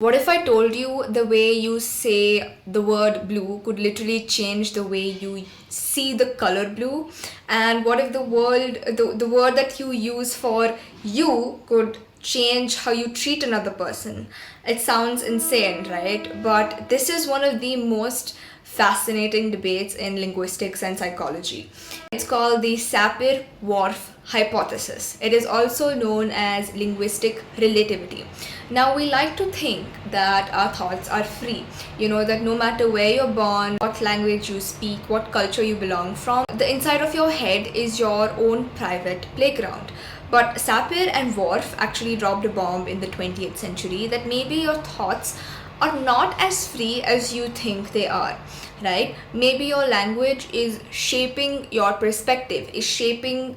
What if I told you the way you say the word blue could literally change the way you see the color blue? And what if the word that you use for you could change how you treat another person? It sounds insane, right? But this is one of the most fascinating debates in linguistics and psychology. It's called the Sapir-Whorf hypothesis. It is also known as linguistic relativity. Now, we like to think that our thoughts are free. That no matter where you're born, what language you speak, what culture you belong from, the inside of your head is your own private playground. But Sapir and Whorf actually dropped a bomb in the 20th century that maybe your thoughts are not as free as you think they are, right? Maybe your language is shaping your perspective, is shaping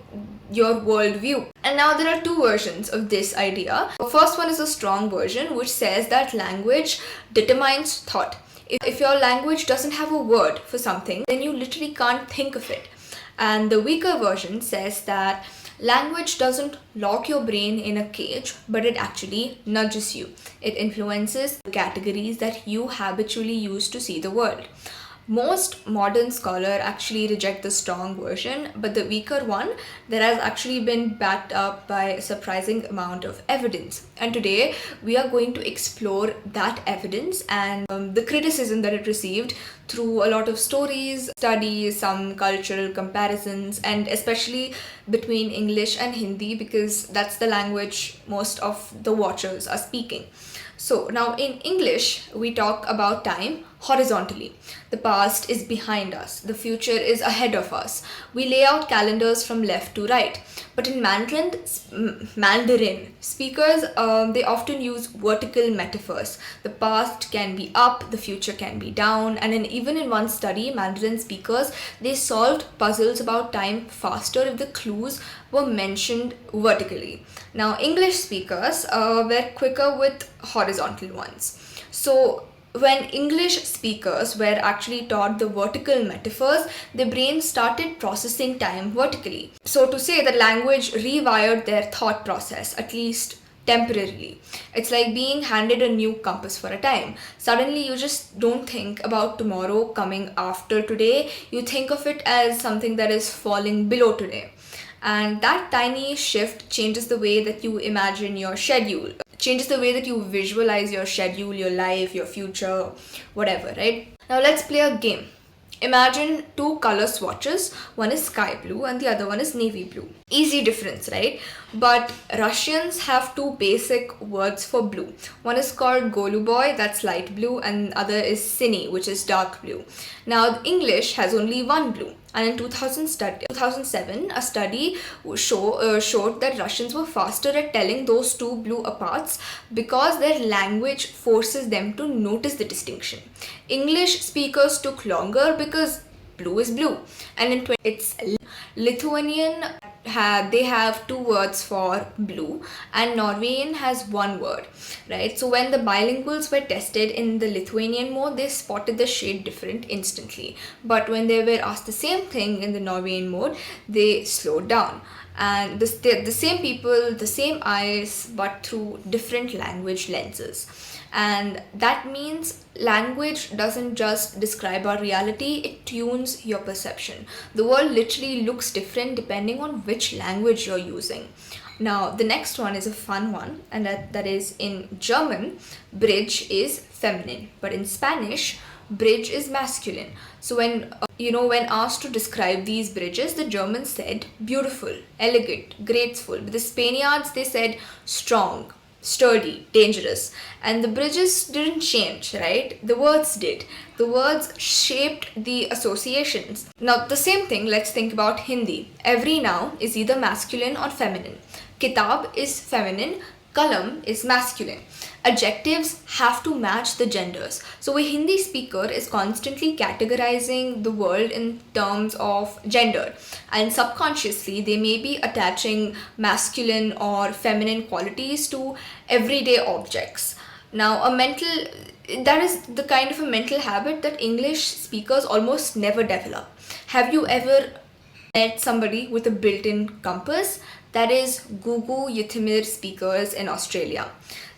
your worldview. And now there are two versions of this idea. The first one is a strong version, which says that language determines thought. If your language doesn't have a word for something, then you literally can't think of it. And the weaker version says that language doesn't lock your brain in a cage, but it actually nudges you. It influences the categories that you habitually use to see the world. Most modern scholars actually reject the strong version, but the weaker one that has actually been backed up by a surprising amount of evidence. And today we are going to explore that evidence and the criticism that it received through a lot of stories, studies, some cultural comparisons, and especially between English and Hindi, because that's the language most of the watchers are speaking. So now in English, we talk about time horizontally. The past is behind us. The future is ahead of us. We lay out calendars from left to right. But in Mandarin, speakers, they often use vertical metaphors. The past can be up, the future can be down. And even in one study, Mandarin speakers, they solved puzzles about time faster if the clues were mentioned vertically. Now, English speakers were quicker with horizontal ones. So when English speakers were actually taught the vertical metaphors, their brains started processing time vertically. So to say that language rewired their thought process, at least temporarily. It's like being handed a new compass for a time. Suddenly you just don't think about tomorrow coming after today. You think of it as something that is falling below today. And that tiny shift changes the way that you imagine your schedule, changes the way that you visualize your schedule, your life, your future, whatever, right? Now let's play a game. Imagine two color swatches. One is sky blue and the other one is navy blue. Easy difference, right? But Russians have two basic words for blue. One is called goluboy, that's light blue, and other is sini, which is dark blue. Now English has only one blue. And in 2007, a study showed that Russians were faster at telling those two blue apart because their language forces them to notice the distinction. English speakers took longer because blue is blue. And it's Lithuanian, they have two words for blue, and Norwegian has one word, right? So when the bilinguals were tested in the Lithuanian mode, they spotted the shade different instantly. But when they were asked the same thing in the Norwegian mode, they slowed down. And the same people, the same eyes, but through different language lenses. And that means language doesn't just describe our reality, it tunes your perception. The world literally looks different depending on which language you're using. Now, the next one is a fun one, and that is in German, bridge is feminine, but in Spanish, bridge is masculine. So when asked to describe these bridges, the Germans said beautiful, elegant, graceful. But the Spaniards, they said strong, sturdy, dangerous. And the bridges didn't change, right? The words did. The words shaped the associations. Now, the same thing, let's think about Hindi. Every noun is either masculine or feminine. Kitab is feminine, kalam is masculine. Adjectives have to match the genders. So a Hindi speaker is constantly categorizing the world in terms of gender, and subconsciously they may be attaching masculine or feminine qualities to everyday objects. Now that is the kind of a mental habit that English speakers almost never develop. Have you ever met somebody with a built-in compass? That is Gugu Yitimir speakers in Australia.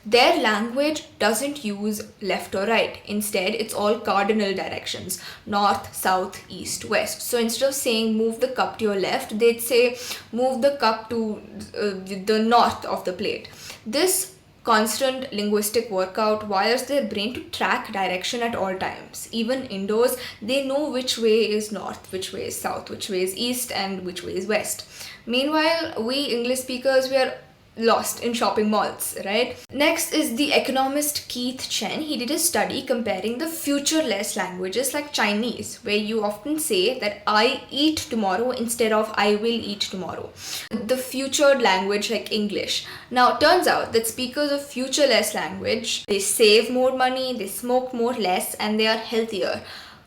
Their language doesn't use left or right. Instead, it's all cardinal directions: north, south, east, west. So instead of saying move the cup to your left, they'd say move the cup to the north of the plate. This constant linguistic workout wires their brain to track direction at all times. Even indoors, they know which way is north, which way is south, which way is east, and which way is west. Meanwhile, we English speakers, we are lost in shopping malls, right? Next is the economist Keith Chen. He did a study comparing the futureless languages like Chinese, where you often say that I eat tomorrow instead of I will eat tomorrow. The futured language like English. Now, it turns out that speakers of futureless language, they save more money, they smoke more less, and they are healthier.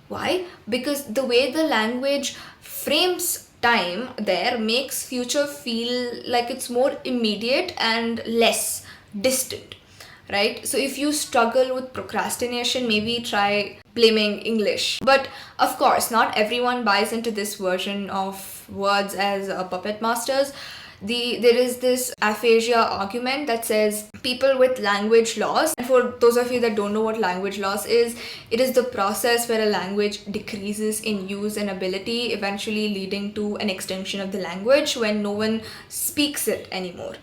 Why? Because the way the language frames time there makes future feel like it's more immediate and less distant, right? So if you struggle with procrastination, maybe try blaming English. But of course, not everyone buys into this version of words as puppet masters. There is this aphasia argument that says people with language loss, and for those of you that don't know what language loss is, it is the process where a language decreases in use and ability, eventually leading to an extinction of the language when no one speaks it anymore,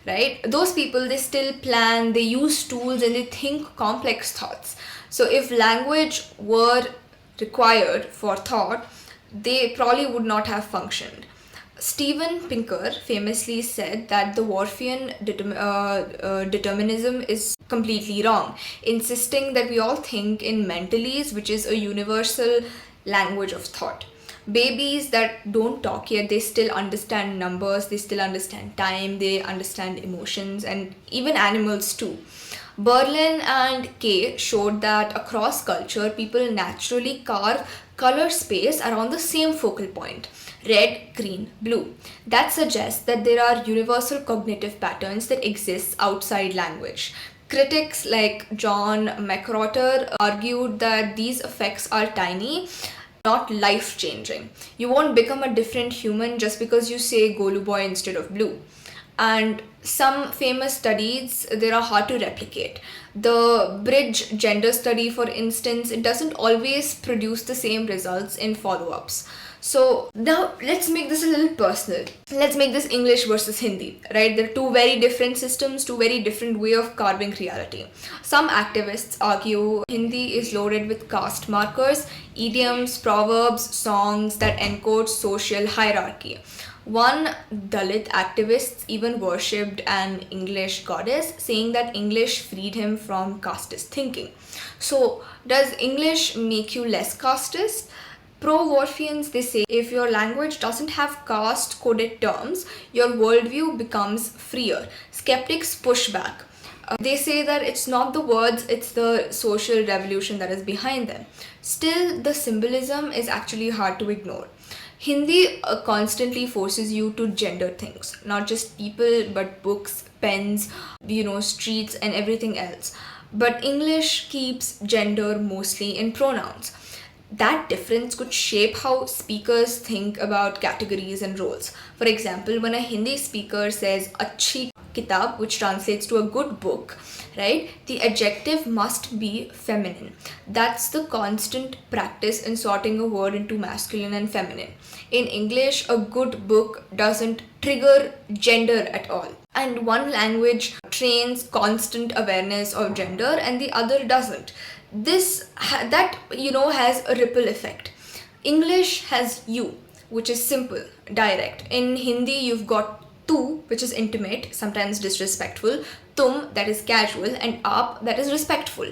right? Those people, they still plan, they use tools, and they think complex thoughts. So if language were required for thought, they probably would not have functioned. Steven Pinker famously said that the Whorfian determinism is completely wrong, insisting that we all think in mentalese, which is a universal language of thought. Babies that don't talk yet, they still understand numbers, they still understand time, they understand emotions, and even animals too. Berlin and Kay showed that across culture, people naturally carve color space around the same focal point: red, green, blue. That suggests that there are universal cognitive patterns that exist outside language. Critics like John McWhorter argued that these effects are tiny, not life-changing. You won't become a different human just because you say Golu boy instead of blue. And some famous studies, they are hard to replicate. The bridge gender study, for instance, it doesn't always produce the same results in follow-ups. So now let's make this a little personal. Let's make this English versus Hindi, right? They're two very different systems, two very different way of carving reality. Some activists argue Hindi is loaded with caste markers, idioms, proverbs, songs that encode social hierarchy. One Dalit activist even worshipped an English goddess, saying that English freed him from casteist thinking. So does English make you less casteist? Pro-Whorfians, they say if your language doesn't have caste-coded terms, your worldview becomes freer. Skeptics push back. They say that it's not the words, it's the social revolution that is behind them. Still, the symbolism is actually hard to ignore. Hindi constantly forces you to gender things, not just people, but books, pens, streets, and everything else. But English keeps gender mostly in pronouns. That difference could shape how speakers think about categories and roles. For example, when a Hindi speaker says achhi kitab, which translates to a good book, right? The adjective must be feminine. That's the constant practice in sorting a word into masculine and feminine. In English, a good book doesn't trigger gender at all. And one language trains constant awareness of gender and the other doesn't. That has a ripple effect. English has you, which is simple, direct. In Hindi, you've got tu, which is intimate, sometimes disrespectful, tum, that is casual, and aap, that is respectful.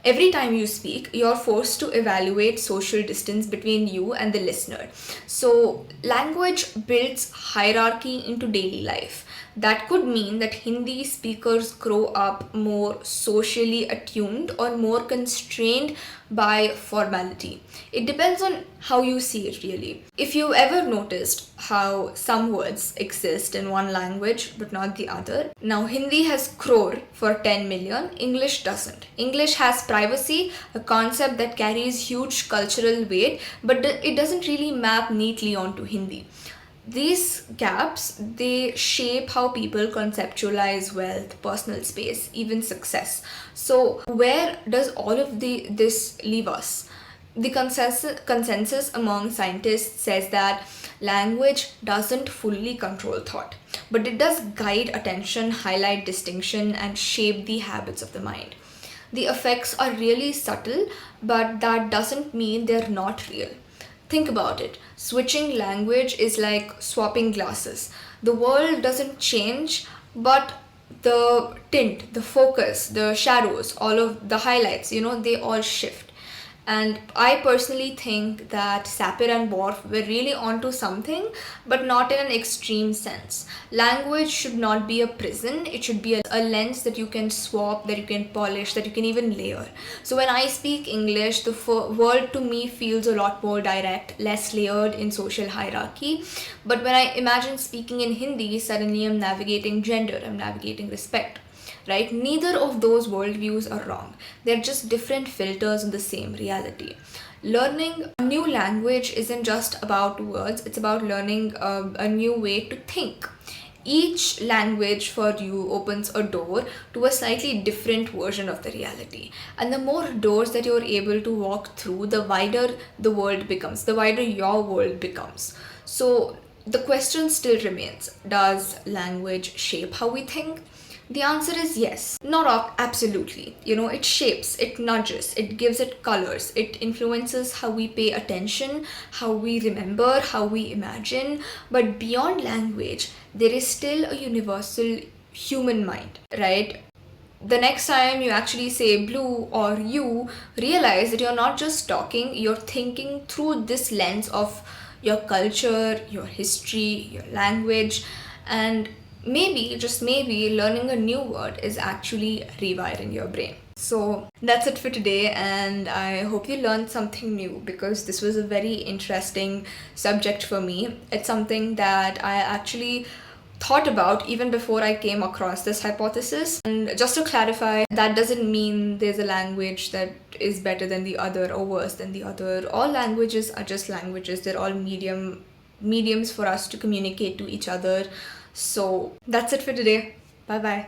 Every time you speak, you're forced to evaluate social distance between you and the listener. So language builds hierarchy into daily life. That could mean that Hindi speakers grow up more socially attuned or more constrained by formality. It depends on how you see it, really. If you ever noticed how some words exist in one language but not the other, now Hindi has crore for 10 million, English doesn't. English has privacy, a concept that carries huge cultural weight, but it doesn't really map neatly onto Hindi. These gaps, they shape how people conceptualize wealth, personal space, even success. So where does all of this leave us? The consensus among scientists says that language doesn't fully control thought, but it does guide attention, highlight distinction, and shape the habits of the mind. The effects are really subtle, but that doesn't mean they're not real. Think about it. Switching language is like swapping glasses. The world doesn't change, but the tint, the focus, the shadows, all of the highlights, they all shift. And I personally think that Sapir and Whorf were really onto something, but not in an extreme sense. Language should not be a prison, it should be a lens that you can swap, that you can polish, that you can even layer. So when I speak English, the world to me feels a lot more direct, less layered in social hierarchy. But when I imagine speaking in Hindi, suddenly I'm navigating gender, I'm navigating respect. Right? Neither of those worldviews are wrong. They're just different filters on the same reality. Learning a new language isn't just about words, it's about learning a new way to think. Each language for you opens a door to a slightly different version of the reality. And the more doors that you're able to walk through, the wider the world becomes, the wider your world becomes. So the question still remains, does language shape how we think? The answer is yes. Not absolutely. It shapes, it nudges, it gives it colors, it influences how we pay attention, how we remember, how we imagine. But beyond language, there is still a universal human mind, right? The next time you actually say blue or you, realize that you're not just talking, you're thinking through this lens of your culture, your history, your language, and maybe, just maybe, learning a new word is actually rewiring your brain. So that's it for today, and I hope you learned something new, because this was a very interesting subject for me. It's something that I actually thought about even before I came across this hypothesis. And just to clarify, that doesn't mean there's a language that is better than the other or worse than the other. All languages are just languages. They're all mediums for us to communicate to each other. So that's it for today. Bye bye.